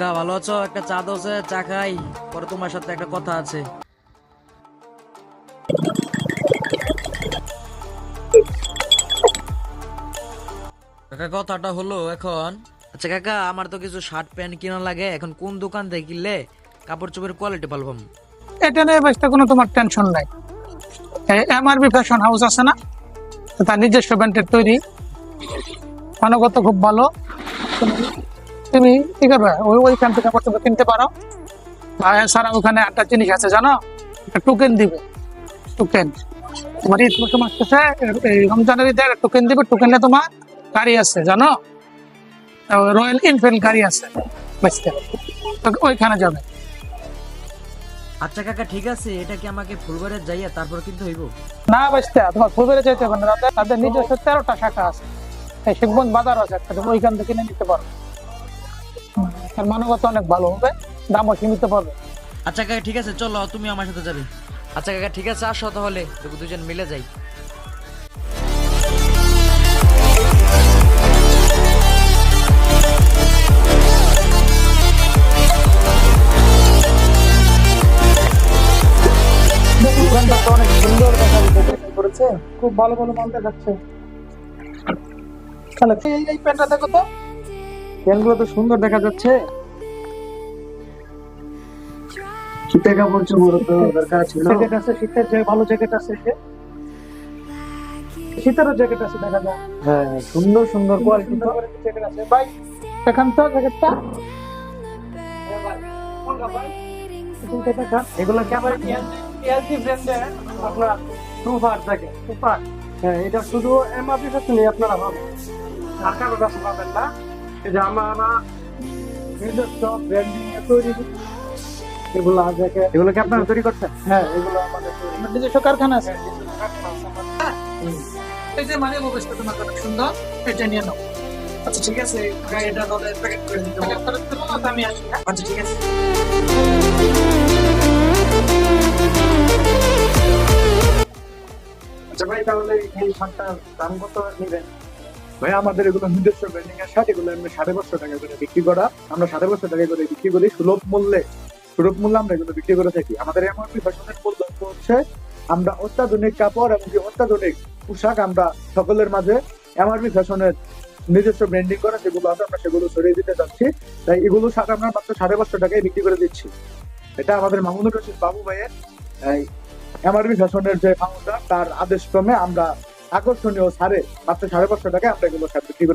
কাকা ভালো আছো? একটা চা দোসে চা খাই, পরে তোমার সাথে একটা কথা আছে। কাকা কথাটা হলো এখন, আচ্ছা কাকা আমার তো কিছু শার্ট প্যান্ট কিনা লাগে, এখন কোন দোকান থেকে কিনলে কাপড় চোপড়ের কোয়ালিটি ভালো পাবো? এটা নিয়ে বেচতে কোনো তোমার টেনশন নাই। এমআরবি ফ্যাশন হাউস আছে না, তার নিজস্ব ব্র্যান্ডের তৈরি, মানগত খুব ভালো। তুমি কি করবে, ওইখান থেকে কাপড় চোপড় কিনতে পারো। আর এছাড়া ওখানে একটা জিনিস আছে জানো, একটা টোকেন দিবে। টোকেন তোমার ঈদ মৌসুম আসতেছে, এই রমজানের ঈদের টোকেন দিবে। টোকেনে তোমার গাড়ি আছে জানো, রয়্যাল এনফিল্ড গাড়ি আছে বেচতে, ওইখানে যাবে। আচ্ছা কাকা ঠিক আছে, এটা কি আমাকে ফুলবাড়ির যাইয়া তারপর কিনতে হইব? না বেচতে তোমার ফুলবাড়ি চাইতে হবে না, তাদের নিজস্ব 13টা শাখা আছে। এই শিবগঞ্জ বাজার আছে একটা, তুমি ওইখান থেকে কিনে নিতে পারো। আর মানগত অনেক ভালো হবে, দামও সীমিত পাবে। আচ্ছা কাকা ঠিক আছে, চলো তুমি আমার সাথে যাবে। আচ্ছা কাকা ঠিক আছে, আসো তাহলে দুজন মিলে যাই। দোকানটা তো অনেক সুন্দর ডেকোরেশন করেছে, খুব ভালো ভালো মাল দেখাচ্ছে। তাহলে এই প্যান্টটা দেখো তো, প্যান্টগুলো তো সুন্দর দেখা যাচ্ছে। শীতের কাপড় চোপড় তো দরকার ছিল। জ্যাকেট আছে, শীতের যে ভালো জ্যাকেট আছে, যে শীতেরও জ্যাকেট আছে দেখা যায়। হ্যাঁ, সুন্দর সুন্দর কোয়ালিটি তো। জ্যাকেট আছে ভাই, দেখান তো জ্যাকেটটা। এগুলো কি আবার এলজি ব্র্যান্ডের আপনার সুপার থাকে। সুপার। হ্যাঁ, এটা শুধু এমআরপি ফ্যাশনই আপনারা পাবেন, আর কারো কাছে পাবেন না। এই যে আমরা নিজস্ব ব্র্যান্ডিং এ তৈরি এগুলো জ্যাকেট, এগুলো কি আপনারা তৈরি করছেন? হ্যাঁ, এগুলো আমাদের নিজস্ব কারখানা আছে। এই যে মানে মোবাইলটা তোমার অনেক সুন্দর, এটা নিয়ে নাও। আচ্ছা ঠিক আছে, এটা তাহলে প্যাকেট করে দিতে হবে। আমি আসি। আচ্ছা ঠিক আছে। আচ্ছা ভাই, তাহলে এই শার্টটার দাম কত নেবেন? ভাই আমাদের এগুলো নিজস্ব ব্র্যান্ডিং এর শার্ট, এগুলো আমরা 550 টাকা করে বিক্রি করা। আমরা 550 টাকা করে বিক্রি করি, সুলভ মূল্যে আমরা এগুলো বিক্রি করে থাকি। আমাদের এমআরপি ফ্যাশনের মূল লক্ষ্য হচ্ছে আমরা অত্যাধুনিক কাপড় এবং অত্যাধুনিক পোশাক আমরা সকলের মাঝে এমআরপি ফ্যাশনের নিজস্ব ব্র্যান্ডিং করা যেগুলো আছে আমরা সেগুলো ছড়িয়ে দিতে চাচ্ছি। তাই এগুলো শার্ট আমরা মাত্র 550 টাকায় বিক্রি করে দিচ্ছি। এটা আমাদের মামুনুর রশিদ বাবু ভাইয়ের এমআরপি ফ্যাশনের যে ফাউন্ডার, তার আদেশ ক্রমে আমরা আকর্ষণীয় ছাড়ে মাত্র 550 টাকায় আমরা এগুলো বিক্রি করে